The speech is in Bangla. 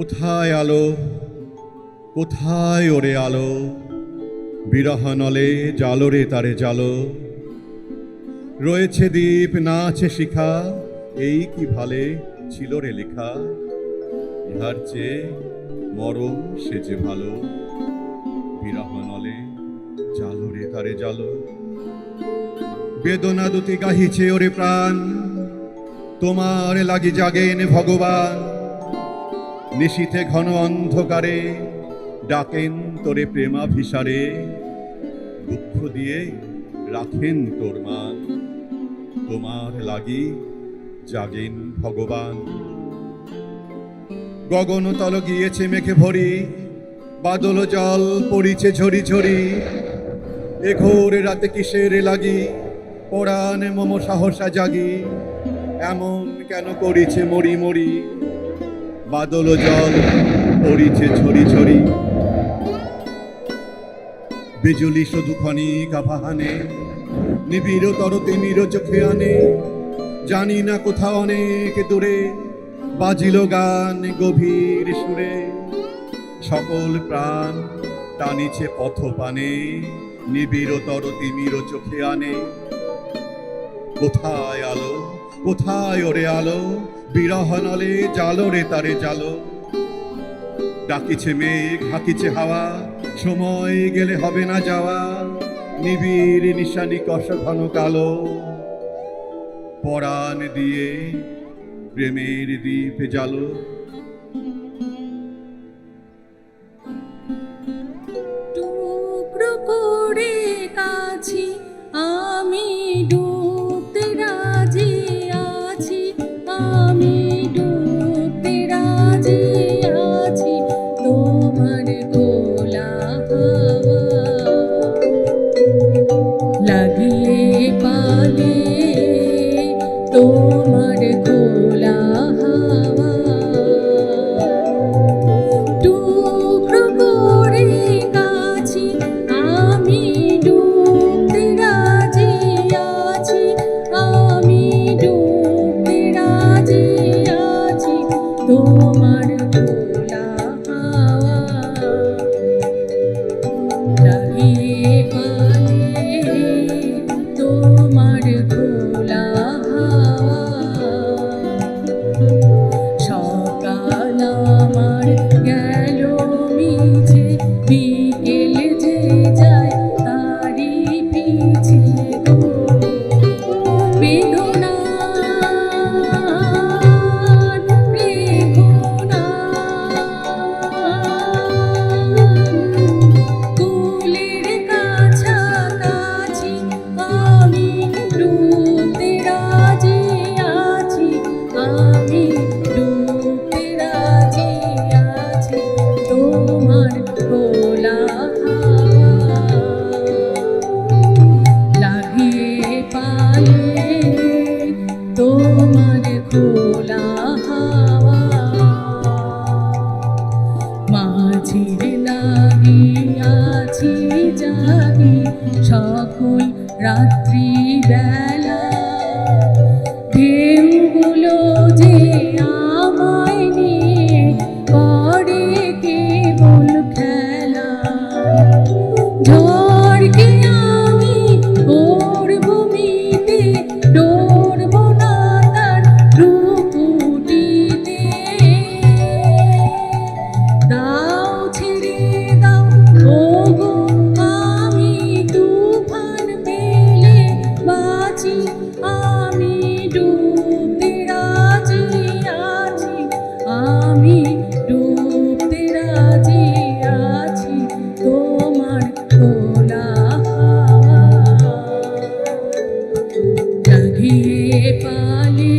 কোথায় আলো, কোথায় ওরে আলো, বিরহ নলে জালো রে তারে জালো। রয়েছে দ্বীপ না আছে শিখা, এই কি ভালে ছিল রে লেখা। ইহার চেয়ে মরম সে যে ভালো, বিরহ নলে জালো রে তারে জালো। বেদনা দুটি গাহিছে ওরে প্রাণ, তোমার লাগি জাগেন ভগবান। নিশীথে ঘন অন্ধকারে ডাকেন তোরে প্রেমাভিসারে, দুঃখ দিয়ে রাখেন তোর মান। তোমার লাগি জাগেন ভগবান। গগন তল গিয়েছে মেঘে ভরি, বাদল জল পড়িছে ঝরি ঝরি। এ ঘোর রাতে কিসের লাগি, পরাণ মম সাহসা জাগি। এমন কেন করিছে মরি মরি, বাদল জল পড়িছে ঝরি ঝরি। বিজুলি শুধু ক্ষণিক আভাহানে, নিবিড় তর তিমির চোখে আনে। জানি না কোথাও অনেক দূরে, বাজিল গান গভীর সুরে। সকল প্রাণ টানিছে পথ পানে, নিবিড় তর তিমির চোখে আনে। কোথায় আলো, কোথায় ওরে আলো, বিরহ নলে জালো রে তারে জালো। ডাকিছে মেঘ হাকিছে হাওয়া, সময় গেলে হবে না যাওয়া। নিবিড় নিশানি কষ ঘন কালো, পরাণ দিয়ে প্রেমের দ্বীপ জালো। টুকরো করে কাছি আমি ডুবতে রাজি আছি, আমি ডুবতে রাজি আছি। তোমার গোলা হাওয়া লাগিয়ে পালে, তোমার গোলা হাওয়া। টুকরো করে কাছি আমি ডুবতে রাজি আছি, আমি ডুবতে রাজি আছি। তোমার গোলা হাওয়া লাগিয়ে পালে, তোমার গোলা হাওয়া। সকাল আমার গেল মিছে, বিকেল যে যায় তারি পিছে গো। বেদনার রেখো না, কুলের কাছাকাছি আমি ডুবতে রাজি আছি, আমি ডুবতে রাজি আছি। তোমার গোলা হাওয়া লাগিয়ে পালে, তোমার গোলা হাওয়া। মাঝির লাগি আছি জাগি সকল রাত্রি বেলা। ঢেউগুলো যে আমায় নিয়ে করে কেবল খেলা। ঝড়কে আমি করব মিতে, ডরব না তার রূপুটিতে। দাও ছেড়ে দাও ওগো, আমি তুফান পেলে বাঁচি, আমি ডুবতে রাজি আছি, আমি ডুবতে রাজি আছি। তোমার গোলা হাওয়া লাগিয়ে পালে,